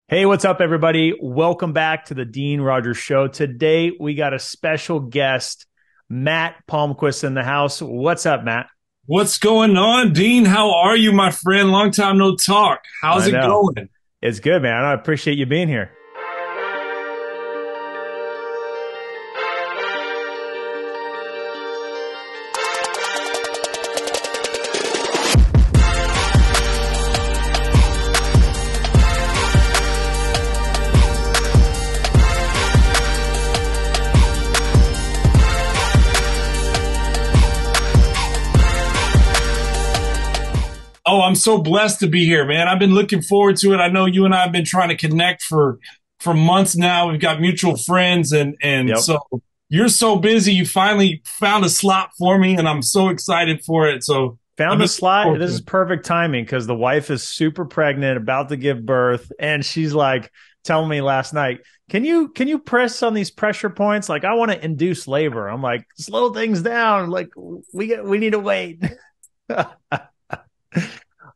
Hey, what's up, everybody? Welcome back to the Dean Rogers Show. Today, we got a special guest, Matt Palmquist, in the house. What's up, Matt? What's going on, Dean? How are you, my friend? Long time no talk. How's I it know. going? It's good, man. I appreciate you being here. Oh, I'm so blessed to be here, man. I've been looking forward to it. I know you and I have been trying to connect for months now. We've got mutual friends, and Yep. so you're so busy. You finally found a slot for me, and I'm so excited for it. So I've Found the been looking slot. forward This to is it. perfect timing because the wife is super pregnant, about to give birth, and she's like telling me last night, "Can you press on these pressure points? Like, I want to induce labor." I'm like, "Slow things down. Like, we need to wait."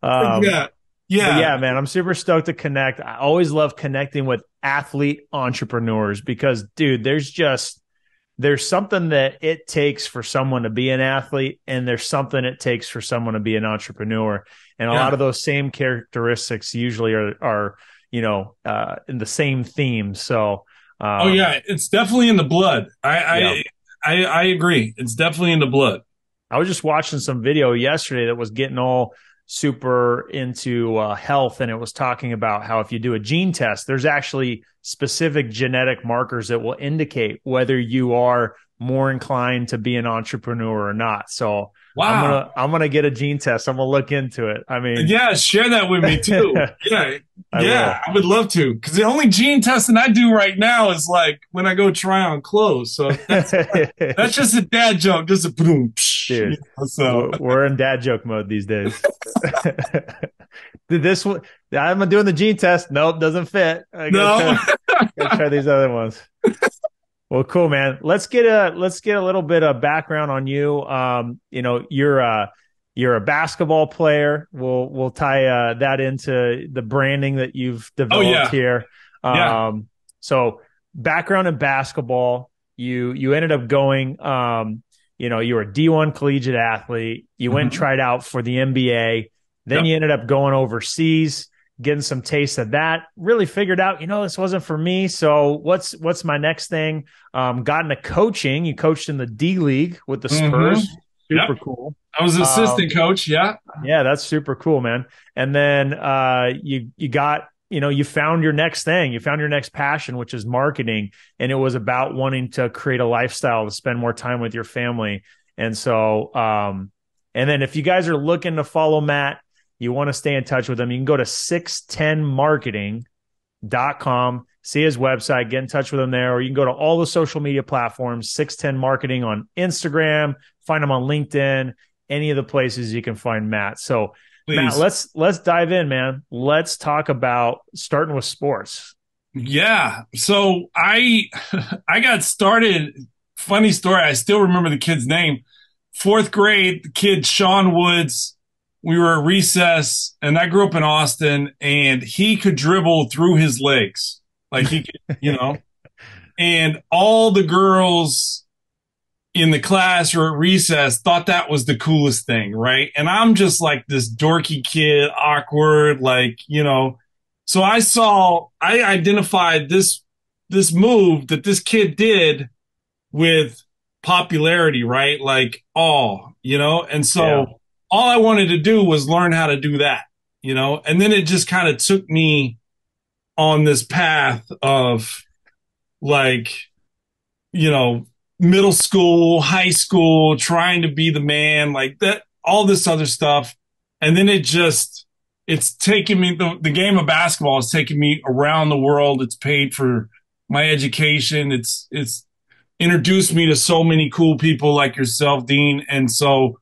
um, Yeah, but yeah, yeah, man, I'm super stoked to connect. I always love connecting with athlete entrepreneurs because, dude, there's something that it takes for someone to be an athlete, and there's something it takes for someone to be an entrepreneur. And a lot yeah. of those same characteristics usually are in the same theme. So, Oh, yeah. It's definitely in the blood. yeah, I agree. It's definitely in the blood. I was just watching some video yesterday that was getting all super into health, and it was talking about how if you do a gene test, there's actually specific genetic markers that will indicate whether you are more inclined to be an entrepreneur or not. So I'm Wow. gonna I'm gonna get a gene test. I'm gonna look into it. I mean, Yeah, share that with me too. Yeah, I yeah, will. I would love to. Because the only gene testing I do right now is like when I go try on clothes. So that's just a dad joke, just a boom. Dude, So we're in dad joke mode these days. Did this one? I'm doing the gene test. Nope, doesn't fit. I gotta no, try these other ones. Well, cool, man. Let's get a little bit of background on you. You're a basketball player. We'll tie that into the branding that you've oh developed yeah, here. yeah, So background in basketball. You ended up going. You were a D1 collegiate athlete. You went and mhm, tried out for the NBA. Then yep, you ended up going overseas, getting some taste of that. Really figured out, this wasn't for me. So what's my next thing? Got into coaching. You coached in the D League with the hmm, Spurs. yep. Super cool. I was Um, assistant coach. Yeah, yeah, that's super cool, man. And then you got you found your next thing. You found your next passion, which is marketing, and it was about wanting to create a lifestyle to spend more time with your family. And so, and then if you guys are looking to follow Matt, you want to stay in touch with him, you can go to 610marketing.com, see his website, get in touch with him there, or you can go to all the social media platforms, 610 Marketing on Instagram, find him on LinkedIn, any of the places you can find Matt. So, Matt, please. let's dive in, man. Let's talk about starting with sports. Yeah. So I I got started. Funny story. I still remember the kid's name. Fourth grade, the kid Sean Woods. We were at recess, and I grew up in Austin, and he could dribble through his legs, like he could, And all the girls in the class or at recess thought that was the coolest thing, right? And I'm just like this dorky kid, awkward, So I identified this move that this kid did with popularity, right? Like, and Yeah. so all I wanted to do was learn how to do that, and then it just kind of took me on this path of like, you know, middle school, high school, trying to be the man, like that, all this other stuff. And then it's taken me, the game of basketball has taken me around the world. It's paid for my education. It's introduced me to so many cool people like yourself, Dean. And so,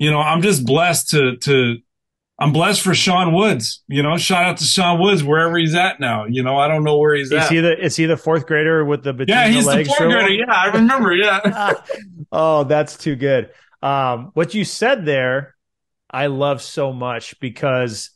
I'm just blessed I'm blessed for Sean Woods, shout out to Sean Woods, wherever he's at now. I don't know where he's at. Is he the fourth grader with the Yeah, between the he's the legs fourth grader. dribble? Yeah, I remember. Yeah. Oh, that's too good. What you said there, I love so much because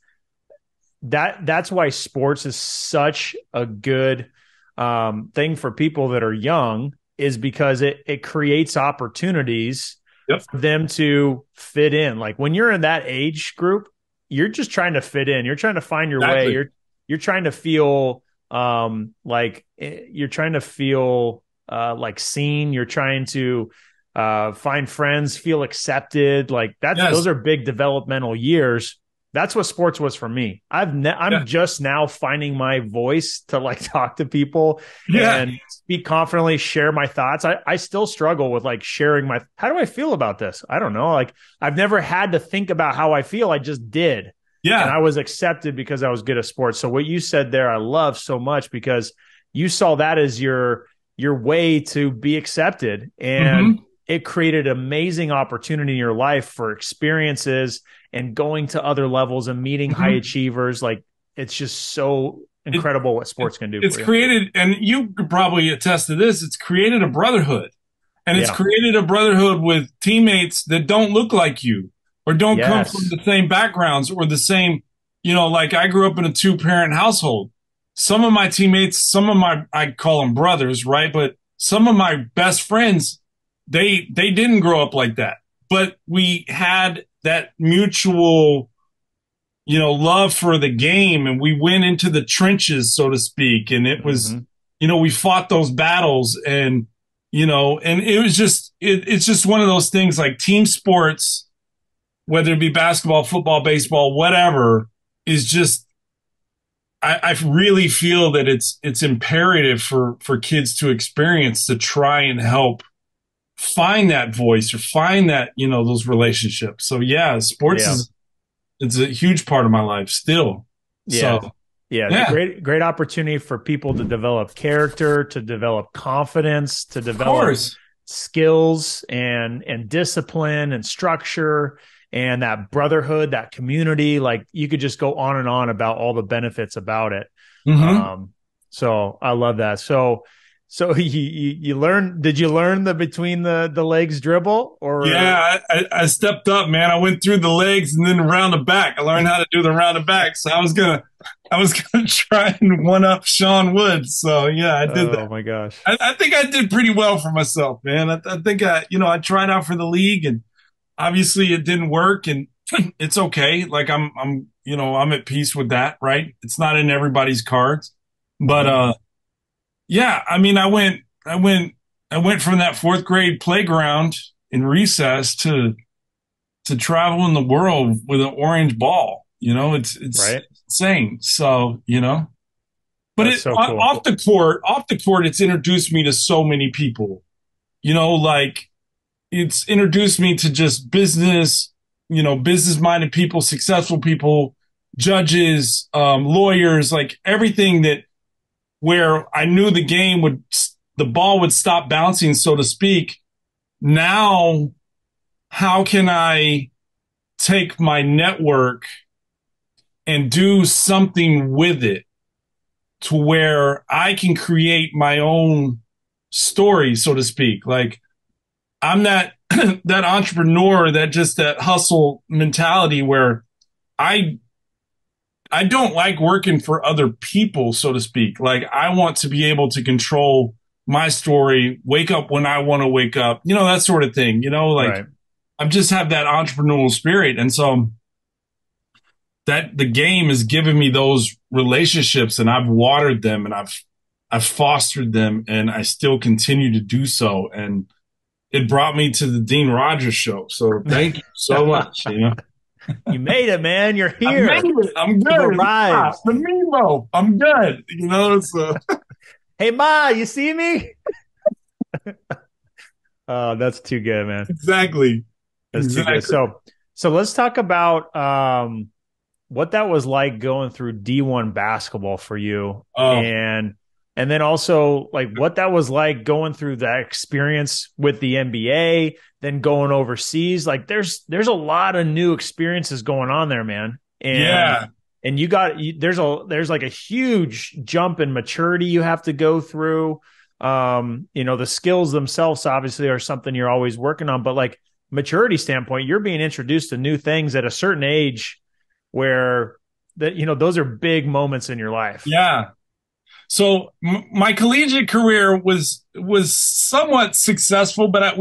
that's why sports is such a good thing for people that are young, is because it creates opportunities Yep. for them to fit in. Like when you're in that age group, you're just trying to fit in. You're trying to find your way. Exactly. You're trying to feel you're trying to feel like seen. You're trying to find friends, feel accepted. Like those Yes. are big developmental years. That's what sports was for me. I'm Yeah. just now finding my voice to like talk to people Yeah. and speak confidently, share my thoughts. I still struggle with like sharing how do I feel about this? I don't know. Like I've never had to think about how I feel. I just did. And Yeah. I was accepted because I was good at sports. So what you said there, I love so much, because you saw that as your way to be accepted. And Hmm. it created amazing opportunity in your life for experiences and going to other levels and meeting high Hmm. achievers. Like it's just so It, incredible what it sports can do it's for you. created, and you could probably attest to this. It's created a brotherhood, and it's Yeah. created a brotherhood with teammates that don't look like you or don't come from Yes. the same backgrounds or the same. Like I grew up in a two-parent household. Some of my teammates, I call them brothers, right? But some of my best friends, they didn't grow up like that, but we had that mutual love for the game, and we went into the trenches, so to speak, and it was, Mm-hmm. we fought those battles, and and it was just it's just one of those things, like team sports, whether it be basketball, football, baseball, whatever, is just I really feel that it's imperative for kids to experience, to try and help find that voice or find that those relationships. So yeah, sports Yeah. is it's a huge part of my life still. Yeah. So Yeah. It's a yeah, of great opportunity for people to develop character, to develop confidence, to develop course. skills and discipline and structure and that brotherhood, that community. Like you could just go on and on about all the benefits about it. Hmm. Um, so I love that. So you learn, did you learn the between the legs dribble or Yeah, I stepped up, man. I went through the legs and then around the back. I learned how to do the round the back. So I was gonna try and one up Sean Woods. So yeah, I did oh that. my gosh. I think I did pretty well for myself, man. I think I tried out for the league, and obviously it didn't work, and it's okay. Like I'm at peace with that, right? It's not in everybody's cards, but Mhm. yeah, I mean, I went from that fourth grade playground in recess to traveling the world with an orange ball. It's Right. insane. So but That's so cool. off the court, it's introduced me to so many people. Like it's introduced me to just business, business-minded people, successful people, judges, lawyers, like everything that where I knew the ball would stop bouncing, so to speak. Now, how can I take my network and do something with it to where I can create my own story, so to speak? Like I'm that that entrepreneur, that hustle mentality where I I don't like working for other people, so to speak. Like I want to be able to control my story, wake up when I want to wake up, that sort of thing. Like Right. I just have that entrepreneurial spirit. And so that the game has given me those relationships, and I've watered them, and I've fostered them, and I still continue to do so. And it brought me to the Dean Rogers show. So thank you so much. You made it, man. You're I made here. it. I'm You've good. Ah, arrived. the Mimo. I'm good. So Hey, Ma, you see me? Oh, that's too good, man. exactly. That's too good. Exactly. So let's talk about what that was like going through D1 basketball for you, Oh, and then also like what that was like going through that experience with the NBA, then going overseas. Like there's a lot of new experiences going on there, man. And yeah. and there's like a huge jump in maturity you have to go through. The skills themselves obviously are something you're always working on, but like maturity standpoint, you're being introduced to new things at a certain age where that, those are big moments in your life. Yeah. So my collegiate career was somewhat successful, but I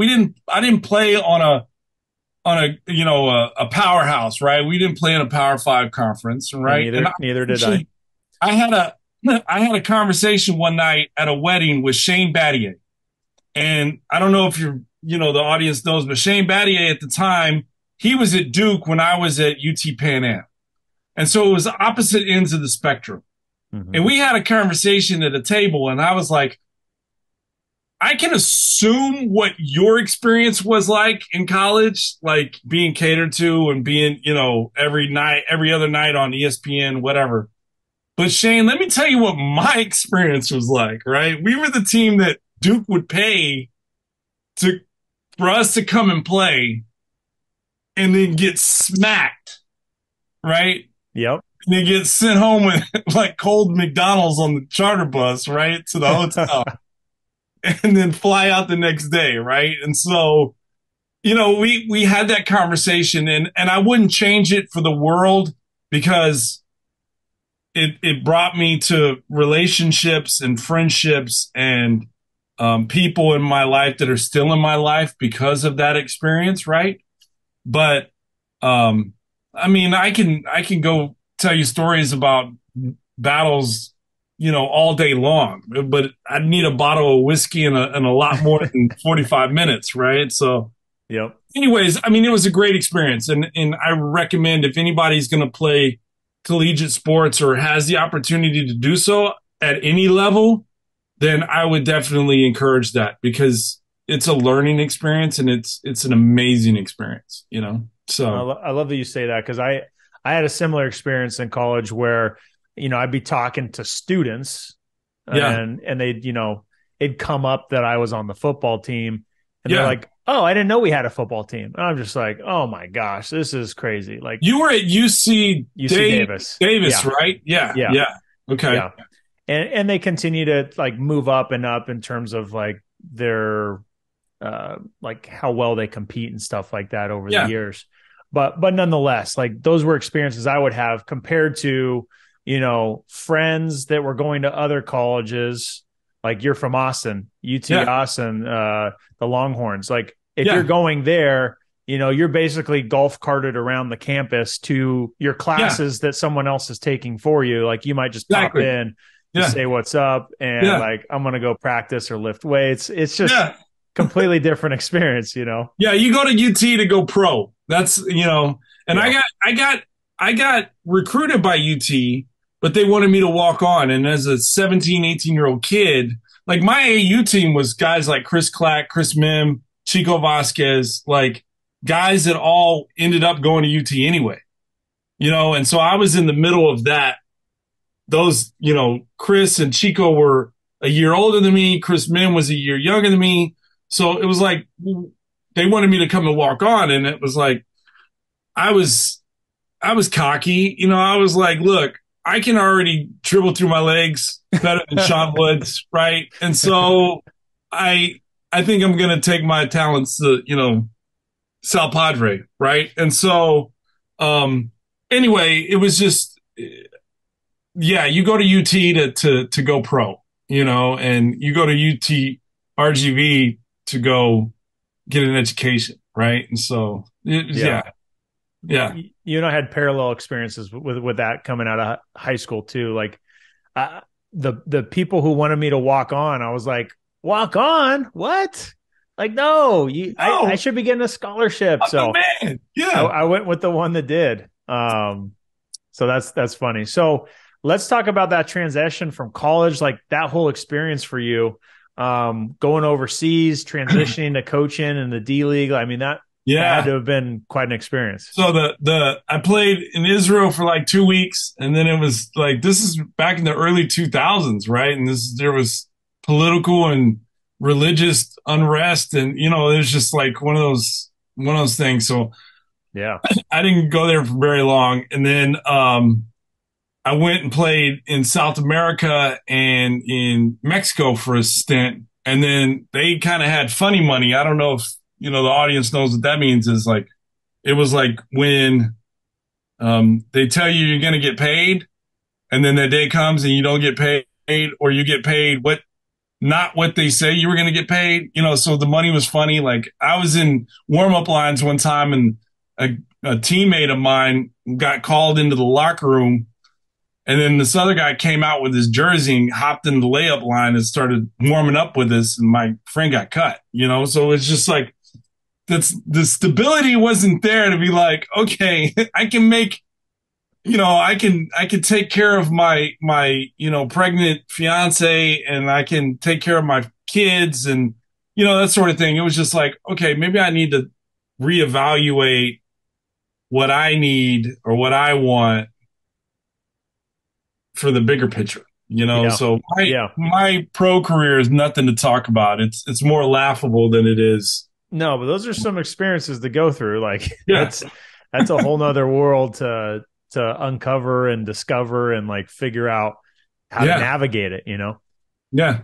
didn't play on a powerhouse, right? We didn't play in a Power Five conference, And right? And neither did I. actually, I had a I had a conversation one night at a wedding with Shane Battier, and I don't know if the audience knows, but Shane Battier at the time, he was at Duke when I was at UT Pan Am, and so it was opposite ends of the spectrum. Mm-hmm. And we had a conversation at a table, and I was like, I can assume what your experience was like in college, like being catered to and being, every other night on ESPN, whatever. But Shane, let me tell you what my experience was like, right? We were the team that Duke would pay for us to come and play and then get smacked, right? Yep. And then get sent home with like cold McDonald's on the charter bus, right? To the hotel. And then fly out the next day, right? And so, we had that conversation, and I wouldn't change it for the world, because it brought me to relationships and friendships and people in my life that are still in my life because of that experience, right? But I mean, I can go tell you stories about battles, all day long, but I'd need a bottle of whiskey and a lot more than 45 minutes, right? So, yep. Anyways, I mean, it was a great experience, and I recommend, if anybody's going to play collegiate sports or has the opportunity to do so at any level, then I would definitely encourage that, because it's a learning experience, and it's an amazing experience, So I love that you say that, because I had a similar experience in college where, I'd be talking to students, yeah, and they'd, it'd come up that I was on the football team, and they're yeah. like, "Oh, I didn't know we had a football team." And I'm just like, "Oh my gosh, this is crazy!" Like, You were at UC Davis, Davis, yeah, right? Yeah, yeah, yeah. Okay. yeah, and they continue to like move up and up in terms of like their like how well they compete and stuff like that over the Yeah, years. But nonetheless, like those were experiences I would have compared to, friends that were going to other colleges. Like, you're from Austin, UT yeah, Austin, the Longhorns. Like, if you're yeah, going there, you're basically golf carted around the campus to your yeah. classes that someone else is taking for you. Like, you might just pop Exactly. in to Yeah, say what's up, and yeah, like, I'm going to go practice or lift weights. It's just yeah. completely different experience. Yeah, you go to UT to go pro. That's and Yeah. I got recruited by UT, but they wanted me to walk on. And as a 17, 18-year-old kid, like, my AU team was guys like Chris Clack, Chris Mim, Chico Vasquez, like guys that all ended up going to UT anyway. And so I was in the middle of that. Those, Chris and Chico were a year older than me. Chris Mim was a year younger than me. So it was like they wanted me to come and walk on, and it was like I was cocky, I was like, look, I can already dribble through my legs better than Sean Woods, right? And so I think I'm gonna take my talents to Sal Padre, right? And so anyway, it was just yeah, you go to UT to go pro, and you go to UT RGV to go get an education, right? And so, Yeah. yeah, You and I had parallel experiences with that coming out of high school too. Like, the people who wanted me to walk on, I was like, walk on? What? Like, no, I should be getting a scholarship. I'm So the man. Yeah, I went with the one that did. So that's funny. So let's talk about that transition from college, like that whole experience for you, going overseas, transitioning to coaching in the D League. I mean, that had to have been quite an experience. So I played in Israel for like 2 weeks, and then it was like, this is back in the early 2000s, right? And there was political and religious unrest, and it was just like one of those things. So Yeah. I didn't go there for very long, and then I went and played in South America and in Mexico for a stint, and then they kind of had funny money. I don't know if the audience knows what that means. Is like, it was like when They tell you you're going to get paid, and then the day comes and you don't get paid, or you get paid not what they say you were going to get paid. So the money was funny. Like I was in warm up lines one time, and a teammate of mine got called into the locker room. And then this other guy came out with his jersey and hopped in the layup line and started warming up with us. And my friend got cut. So it's just like, the stability wasn't there to be like, okay, I can make, I can take care of my pregnant fiance, and I can take care of my kids, and, that sort of thing. It was just like, okay, maybe I need to reevaluate what I need or what I want for the bigger picture. Yeah. So my Yeah. my pro career is nothing to talk about. It's more laughable than it is. No, but those are some experiences to go through. Like Yeah. that's a whole nother world to uncover and discover and like figure out how to Yeah. navigate it. Yeah.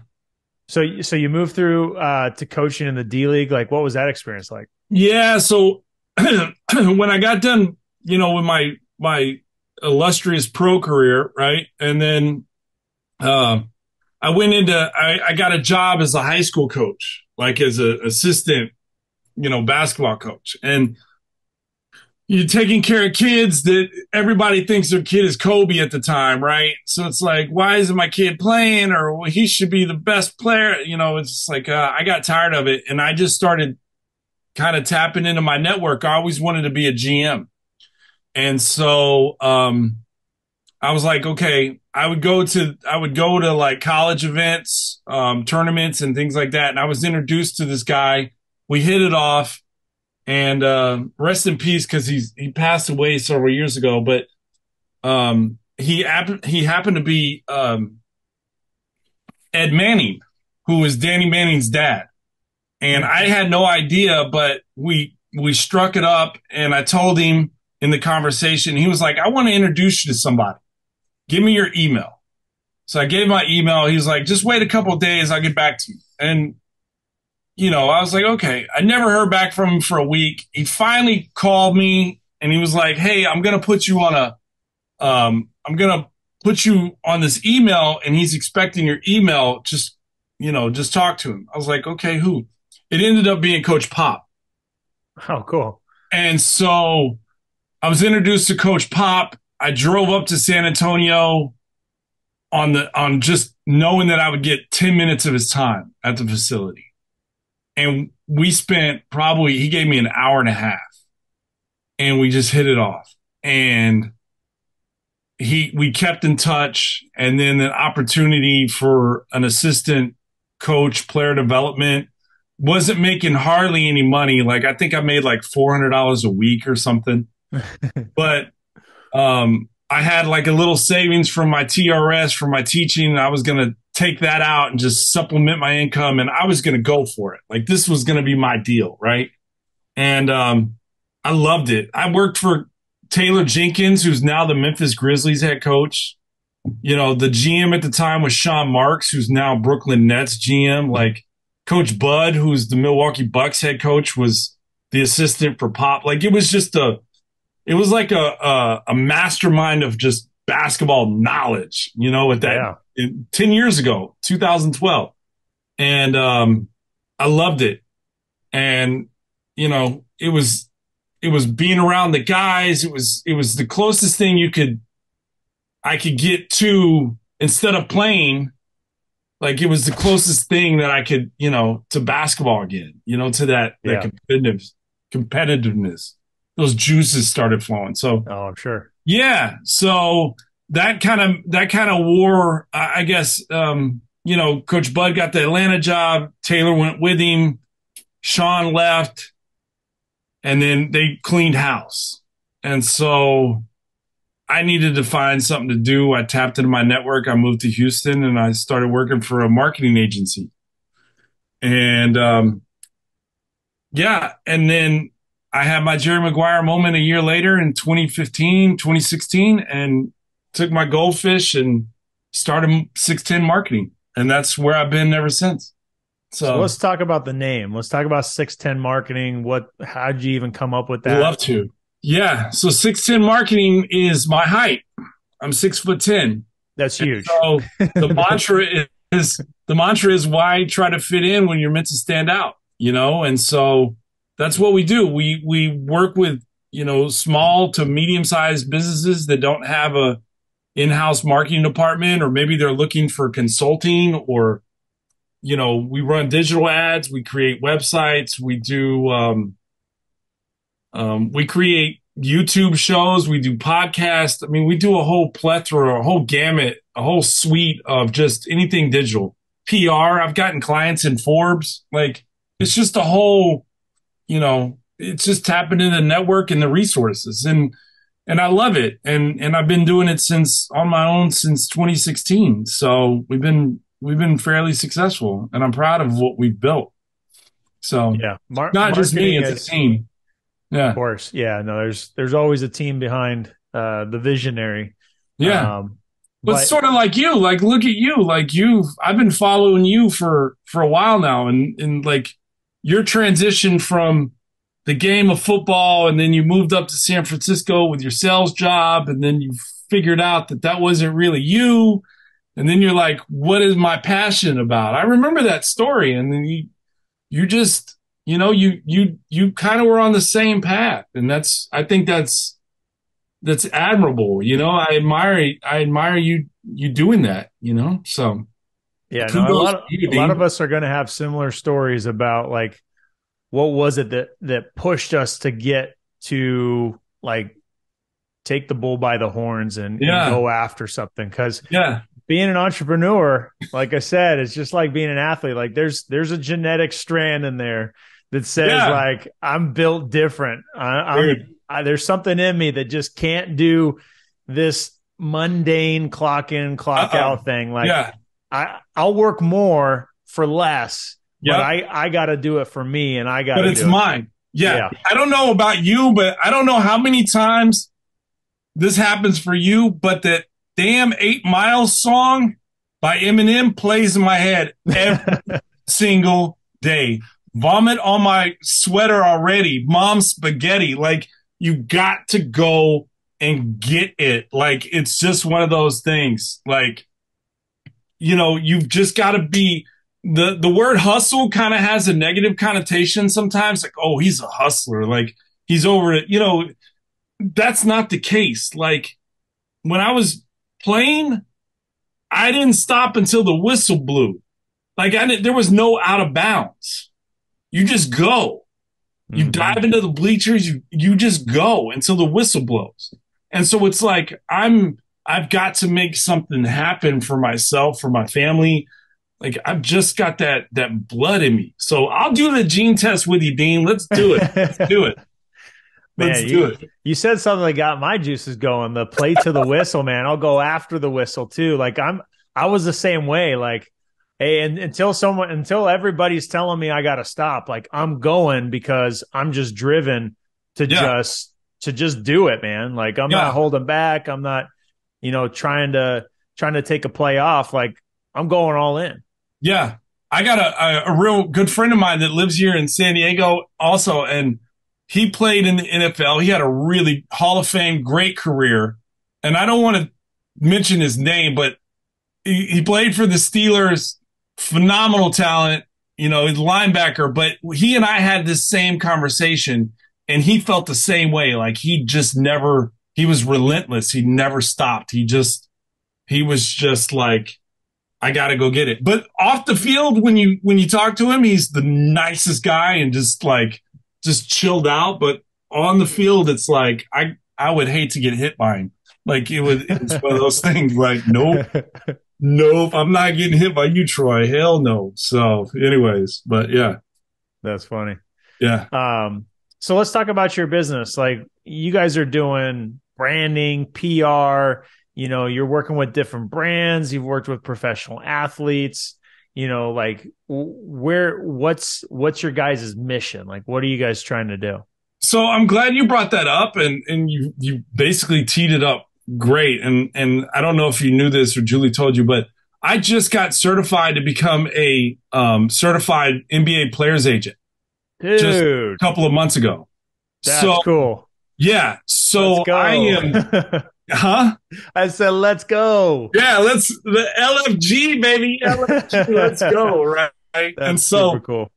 So you moved through to coaching in the D League. Like what was that experience like? Yeah. So when I got done, with my illustrious pro career, right? And then I got a job as a high school coach, like as an assistant, basketball coach. And you're taking care of kids that everybody thinks their kid is Kobe at the time, right? So it's like, why isn't my kid playing? Or well, he should be the best player. It's just like, I got tired of it. And I just started kind of tapping into my network. I always wanted to be a GM. And so, I was like, okay, I would go to like college events, tournaments and things like that. And I was introduced to this guy. We hit it off. And rest in peace, because he passed away several years ago. But he happened to be Ed Manning, who was Danny Manning's dad, and I had no idea. But we struck it up, and I told him in the conversation. He was like, "I want to introduce you to somebody. Give me your email." So I gave my email. He was like, "Just wait a couple of days. I'll get back to you." And I was like, okay. I never heard back from him for a week. He finally called me, and he was like, "Hey, I'm gonna put you on this email, and he's expecting your email. Just talk to him." I was like, okay, who? It ended up being Coach Pop. Oh, cool. And so I was introduced to Coach Pop. I drove up to San Antonio on just knowing that I would get 10 minutes of his time at the facility. And we spent he gave me an hour and a half, and we just hit it off. And we kept in touch. And then the opportunity for an assistant coach, player development, wasn't making hardly any money. Like I think I made like $400 a week or something. But I had like a little savings from my TRS from my teaching. And I was going to take that out and just supplement my income. And I was going to go for it. Like this was going to be my deal. Right. And I loved it. I worked for Taylor Jenkins, who's now the Memphis Grizzlies head coach. The GM at the time was Sean Marks, who's now Brooklyn Nets GM. Like Coach Bud, who's the Milwaukee Bucks head coach, was the assistant for Pop. Like it was like a mastermind of just basketball knowledge, at that 10 years ago, 2012. And I loved it. And, it was being around the guys. It was the closest thing I could get to instead of playing. Like it was the closest thing that I could, to basketball again, to that competitiveness. Those juices started flowing. So, oh, I'm sure. Yeah. So that kind of wore, I guess, Coach Bud got the Atlanta job. Taylor went with him. Sean left, and then they cleaned house. And so I needed to find something to do. I tapped into my network. I moved to Houston, and I started working for a marketing agency. And, and then I had my Jerry Maguire moment a year later in 2016, and took my goldfish and started 610 Marketing. And that's where I've been ever since. So let's talk about the name. Let's talk about 610 Marketing. How'd you even come up with that? Love to. Yeah. So 6'10" marketing is my height. I'm 6'10". That's And huge. so the mantra is why try to fit in when you're meant to stand out, you know? And so that's what we do. We work with, you know, small to medium sized businesses that don't have a in-house marketing department, or maybe they're looking for consulting, or, you know, we run digital ads, we create websites, we create YouTube shows, we do podcasts. I mean, we do a whole plethora, a whole gamut, a whole suite of just anything digital. PR, I've gotten clients in Forbes. Like, it's just a whole, you know, it's just tapping into the network and the resources. And I love it. And I've been doing it since on my own since 2016. So we've been fairly successful, and I'm proud of what we've built. So Yeah. not just me, Marketing it's a is, team. of Yeah. course. Yeah. No, there's always a team behind the visionary. Yeah. Um, But but sort of like you, like look at you, like I've been following you for a while now, and like your transition from the game of football, and then you moved up to San Francisco with your sales job, and then you figured out that that wasn't really you, and then you're like, what is my passion about? I remember that story, and then you just, you know, you kind of were on the same path, and I think that's admirable. You know, I admire you doing that, you know? So yeah, no, kudos to you, a lot of Dean. us are going to have similar stories about like what was it that pushed us to get to like take the bull by the horns and Yeah. go after something. Because Yeah. being an entrepreneur, like I said, it's just like being an athlete. Like there's a genetic strand in there that says Yeah. like I'm built different. Dude. There's something in me that just can't do this mundane clock in clock Uh-oh. out thing. Like Yeah. I'll work more for less, but Yep. I got to do it for me, and I got But to it's do it. mine. Yeah. Yeah. I don't know about you, but I don't know how many times this happens for you, but that damn 8 Mile song by Eminem plays in my head every single day. Vomit on my sweater already. Mom spaghetti. Like, you got to go and get it. Like, it's just one of those things. Like, you know, you've just got to be the word hustle kind of has a negative connotation sometimes. Like, oh, he's a hustler. Like, he's over it. You know, that's not the case. Like, when I was playing, I didn't stop until the whistle blew. Like, there was no out of bounds. You just go. You Mm-hmm. dive into the bleachers. You just go until the whistle blows. And so it's like I've got to make something happen for myself, for my family. Like, I've just got that blood in me. So I'll do the gene test with you, Dean. Let's do it. Let's do it. Let's Man, do it. you said something that got my juices going. The play to the whistle, man. I'll go after the whistle too. Like I was the same way. Like, hey, and until everybody's telling me I gotta stop, like I'm going because I'm just driven to Yeah. just do it, man. Like I'm not Yeah. holding back. I'm not, trying to take a play off. Like I'm going all in. Yeah. I got a real good friend of mine that lives here in San Diego also, and he played in the NFL. He had a really Hall of Fame, great career. And I don't want to mention his name, but he played for the Steelers, phenomenal talent, you know, he's a linebacker. But he and I had this same conversation, and he felt the same way. Like, he was relentless. He never stopped. He was just like, I got to go get it. But off the field, when you talk to him, he's the nicest guy and just chilled out. But on the field, it's like I would hate to get hit by him. Like, it's one of those things. Like, nope, nope, I'm not getting hit by you, Troy. Hell no. So, anyways, but yeah, That's funny. yeah. So let's talk about your business. Like you guys are doing branding, PR, you're working with different brands, you've worked with professional athletes, like what's your guys' mission? Like what are you guys trying to do? So I'm glad you brought that up, and you basically teed it up great. And I don't know if you knew this or Julie told you, but I just got certified to become a certified NBA players agent just a Dude, couple of months ago. that's So cool. Yeah. Let's So I go. am, huh? I said, let's go. Yeah, let's the LFG baby, LFG, let's go, right? And That's super so cool.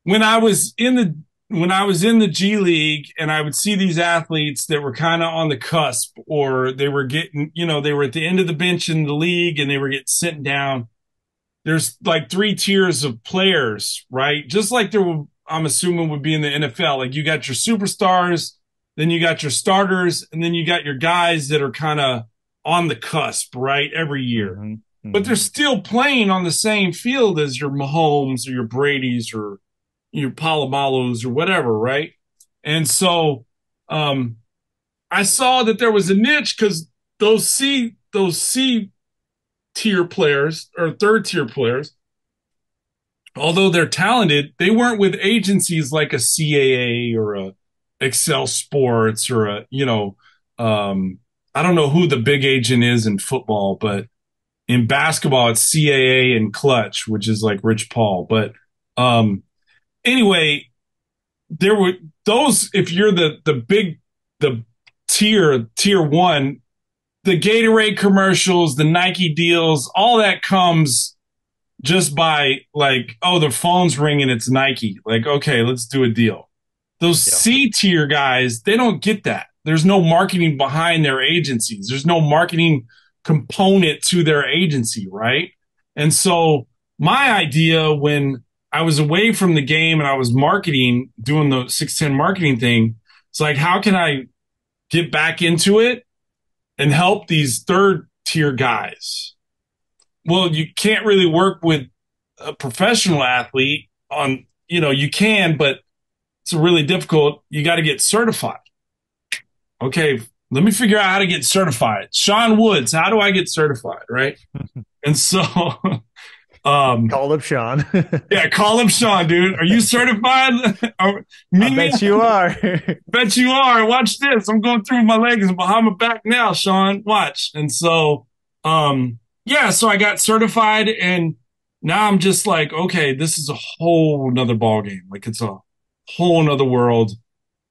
when I was in the when I was in the G League and I would see these athletes that were kind of on the cusp or they were getting, they were at the end of the bench in the league and they were getting sent down. There's like three tiers of players, right? Just like I'm assuming would be in the NFL. Like you got your superstars, then you got your starters, and then you got your guys that are kind of on the cusp, right? Every year. Hmm. But Hmm. they're still playing on the same field as your Mahomes or your Brady's or your Palomalos or whatever, right? And so um, I saw that there was a niche because those C tier players or third tier players, although they're talented, they weren't with agencies like a CAA or a Excel Sports or I don't know who the big agent is in football, but in basketball it's CAA and Clutch, which is like Rich Paul. But um, anyway, there were those. If you're the tier one, the Gatorade commercials, the Nike deals, all that comes just by like, oh, the phone's ringing, it's Nike. Like, okay, let's do a deal. Those Yeah. C tier guys, they don't get that. There's no marketing behind their agencies. There's no marketing component to their agency, right? And so my idea when I was away from the game and I was marketing, doing the 610 marketing thing, it's like, how can I get back into it and help these third tier guys? Well, you can't really work with a professional athlete on, you can, but it's really difficult. You got to get certified. Okay, let me figure out how to get certified. Sean Woods, how do I get certified? Right. And so, Called up Sean. yeah, call him Sean, dude. Are you certified? I Me? bet you are. Bet you are. Watch this. I'm going through my legs and behind my back now, Sean. Watch. And so, yeah, so I got certified and now I'm just like, okay, this is a whole nother ball game. Like it's a whole nother world.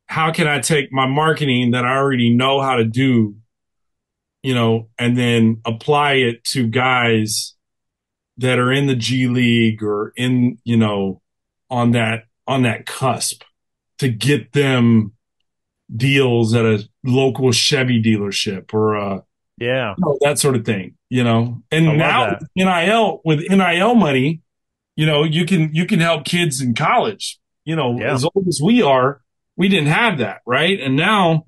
How can I take my marketing that I already know how to do, and then apply it to guys that are in the G League or in, on that cusp to get them deals at a local Chevy dealership or Yeah. that sort of thing, I And love now that. with NIL money, you can help kids in college. Yeah. As old as we are, we didn't have that, right? And now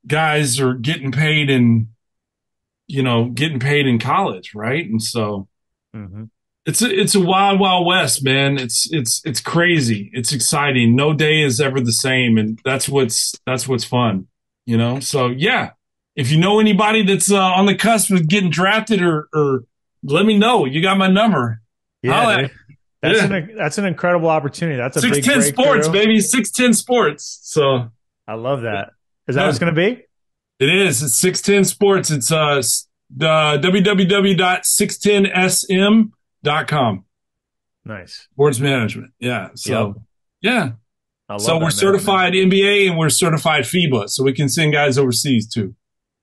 guys are getting paid in college, right? And so Hmm. it's a wild, wild west, man. It's crazy. It's exciting. No day is ever the same, and that's what's fun, So yeah, if you know anybody that's on the cusp of getting drafted, or let me know. You got my number. Yeah, Holla at dude. me. Yeah, That's an incredible opportunity. That's a six big ten sports, breakthrough. baby. 610 sports. So I love that. Is that what it's yeah, going to be? it is. It's 610 sports. It's the www.610sm.com. Nice. Sports management. Yeah. Yep. So yeah. I So love we're that, man. certified NBA and we're certified FIBA, so we can send guys overseas too.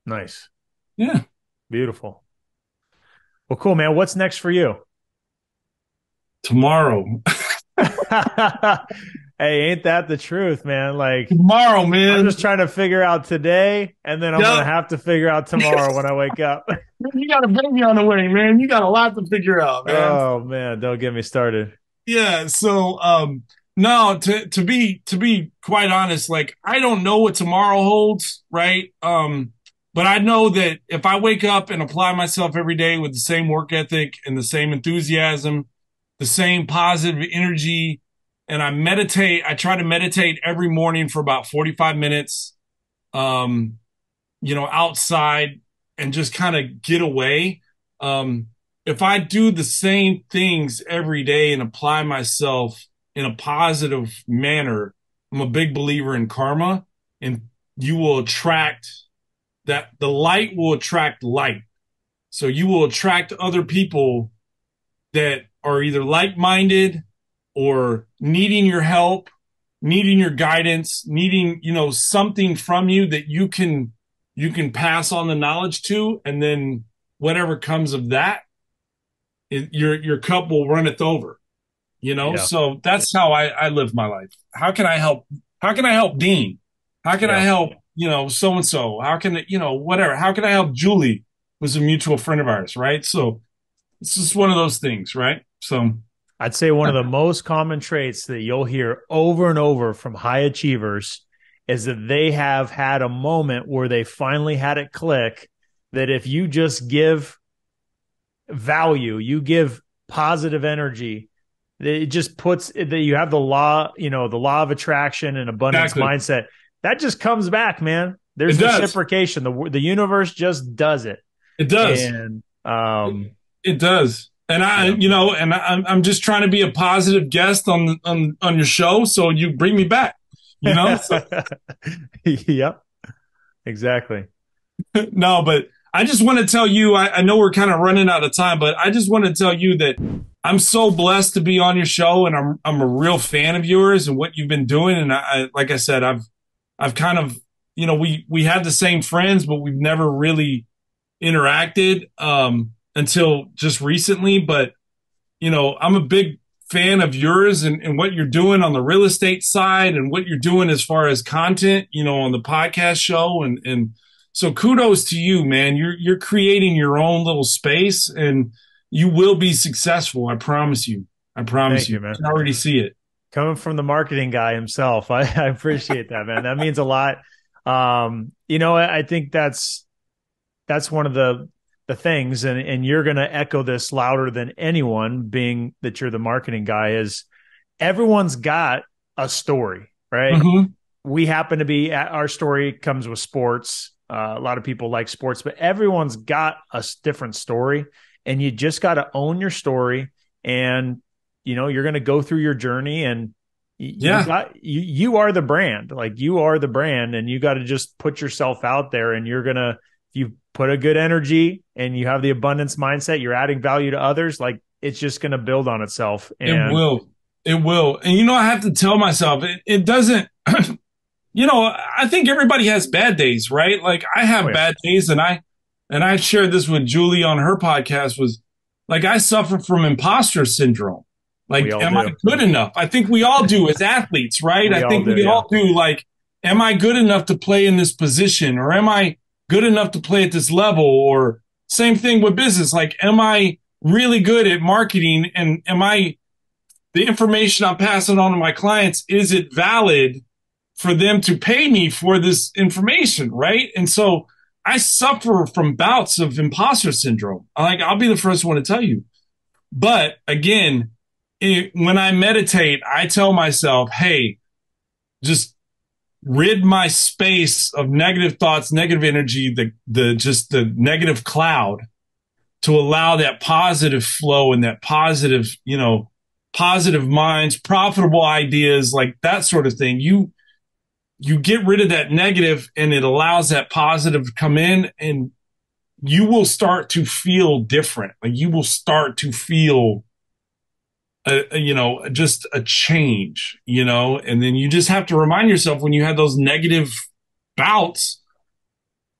Nice. Yeah. Beautiful. Well, cool, man. What's next for you? Tomorrow. Hey, ain't that the truth, man? Like, Tomorrow, I'm man. just trying to figure out today, and then I'm going to Yep. have to figure out tomorrow when I wake up. You got a baby on the way, man. You got a lot to figure out, man. Oh, man. Don't get me started. Yeah. So no, to be quite honest, like I don't know what tomorrow holds, right? But I know that if I wake up and apply myself every day with the same work ethic and the same enthusiasm, the same positive energy, and I try to meditate every morning for about 45 minutes, um, outside and just kind of get away. Um, if I do the same things every day and apply myself in a positive manner, I'm a big believer in karma, and you will attract that. The light will attract light. So you will attract other people that are either like minded or needing your help needing your guidance, needing, something from you that you can pass on the knowledge to, and then whatever comes of that, your cup will runneth over. Yeah. So that's how I live my life. How can I help Dean? How can I Yeah. help, so and so? How can whatever? How can I help Julie, who's a mutual friend of ours, right? So it's just one of those things, right? So I'd say one of the most common traits that you'll hear over and over from high achievers is that they have had a moment where they finally had it click that if you just give value, you give positive energy, it just puts that you have the law, the law of attraction and abundance exactly, mindset. That just comes back, man. it There's does. reciprocation. The universe just does it. It does. And It does. And yeah. I'm just trying to be a positive guest on your show, so you bring me back. So Yep, exactly. no, but I just want to tell you, I know we're kind of running out of time, but I just want to tell you that I'm so blessed to be on your show, and I'm a real fan of yours and what you've been doing. And like I said, I've kind of, we had the same friends, but we've never really interacted until just recently. But I'm a big fan of yours and what you're doing on the real estate side and what you're doing as far as content, on the podcast show. And so kudos to you, man. You're creating your own little space, and you will be successful. I promise you. I promise Thank you. you, man. I can already see it. Coming from the marketing guy himself, I appreciate that, man. That means a lot. I think that's one of the things, and you're going to echo this louder than anyone, being that you're the marketing guy, is everyone's got a story, right? Mm-hmm. We happen to be our story comes with sports. A lot of people like sports, but everyone's got a different story, and you just got to own your story. And you're going to go through your journey, and Yeah, you are the brand. Like, you are the brand, and you got to just put yourself out there, and you're going to, if you put a good energy and you have the abundance mindset, you're adding value to others, like, it's just going to build on itself. it And will. It will. And I have to tell myself it doesn't. I think everybody has bad days, right? Like, I oh have yeah, bad days, and I shared this with Julie on her podcast. Was like, I suffer from imposter syndrome. we Like, all am I do. good enough? I think we all do as athletes, right? We I all think do. we Yeah. all do. Like, am I good enough to play in this position, or am I good enough to play at this level? Or same thing with business. Like, am I really good at marketing, and am I the information I'm passing on to my clients, is it valid for them to pay me for this information, right? And so I suffer from bouts of imposter syndrome. Like, I'll be the first one to tell you. But again, when I meditate, I tell myself, hey, just rid my space of negative thoughts, negative energy, the negative cloud, to allow that positive flow and that positive, positive minds, profitable ideas, like that sort of thing. You get rid of that negative, and it allows that positive to come in, and you will start to feel different. Like, you will start to feel just a change, and then you just have to remind yourself, when you have those negative bouts,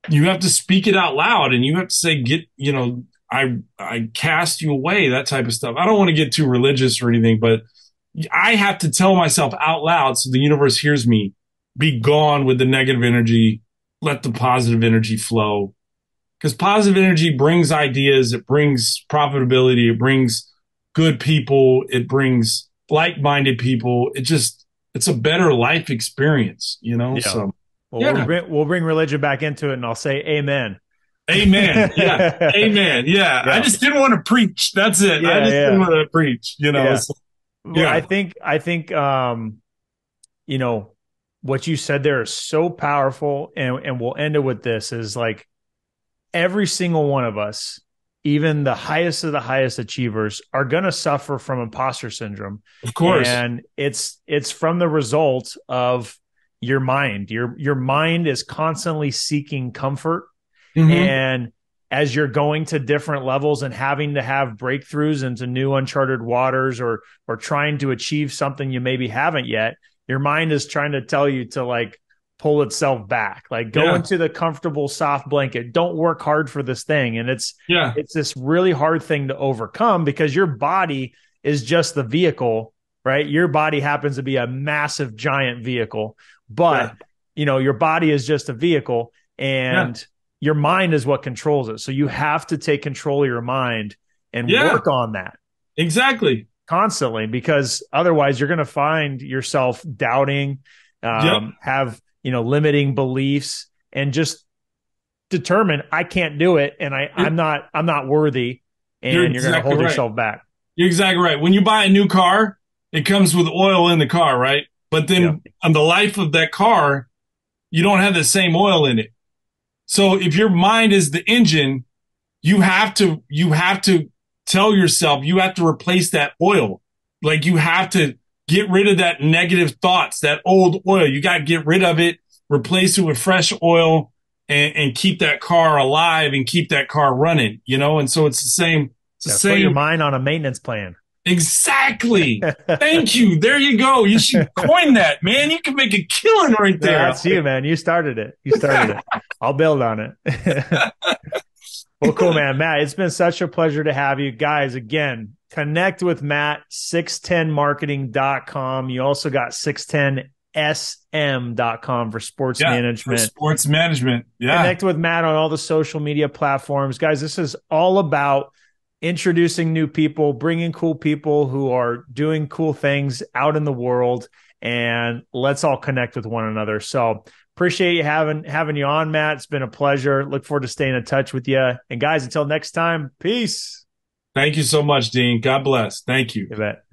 you have to speak it out loud, and you have to say, I cast you away, that type of stuff. I don't want to get too religious or anything, but I have to tell myself out loud so the universe hears me: be gone with the negative energy. Let the positive energy flow. Because positive energy brings ideas, it brings profitability, it brings good people, it brings like-minded people. It's a better life experience, Yeah. So Well, yeah. we'll bring religion back into it, and I'll say amen. Amen. Yeah. Amen. Yeah. I Yeah. just didn't want to preach. That's it. I Yeah. just didn't Yeah. want to preach. Yeah. So, Well, yeah. I think you know, what you said there is so powerful, and we'll end it with this, is like, every single one of us, even the highest of the highest achievers, are going to suffer from imposter syndrome. Of course. And it's from the result of your mind. Your mind is constantly seeking comfort. Mm-hmm. And as you're going to different levels and having to have breakthroughs into new uncharted waters, or trying to achieve something you maybe haven't yet, Your mind is trying to tell you to like pull itself back, like go Yeah. into the comfortable soft blanket. Don't work hard for this thing. And Yeah. it's this really hard thing to overcome because your body is just the vehicle, right? Your body happens to be a massive giant vehicle, but Yeah. your body is just a vehicle Yeah. and your mind is what controls it. So you have to take control of your mind and Yeah. work on that Exactly. constantly because otherwise you're going to find yourself doubting, Yep. have, limiting beliefs and just determine I can't do it and You're, I'm not worthy you're and you're going to exactly hold right. yourself back. You're exactly right. When you buy a new car, it comes with oil in the car, right? But Yep. then on the life of that car, you don't have the same oil in it. So if your mind is the engine, you have to tell yourself you have to replace that oil. Like you have to get rid of that negative thoughts, that old oil. You got to get rid of it, replace it with fresh oil, and keep that car alive and keep that car running. And so it's the same. It's the Yeah, put your same. mind on a maintenance plan. Exactly. Thank you. There you go. You should coin that, man. You can make a killing right there. That's you, man. You started it. You started it. I'll build on it. Well, cool, man. Matt, it's been such a pleasure to have you guys. Again, connect with Matt, 610marketing.com. You also got 610sm.com for sports Yeah, for management. sports management. Yeah. Connect with Matt on all the social media platforms. Guys, this is all about introducing new people, bringing cool people who are doing cool things out in the world, and let's all connect with one another. So appreciate you having you on, Matt. It's been a pleasure. Look forward to staying in touch with you. And guys, until next time, peace. Thank you so much, Dean. God bless. Thank you. You bet.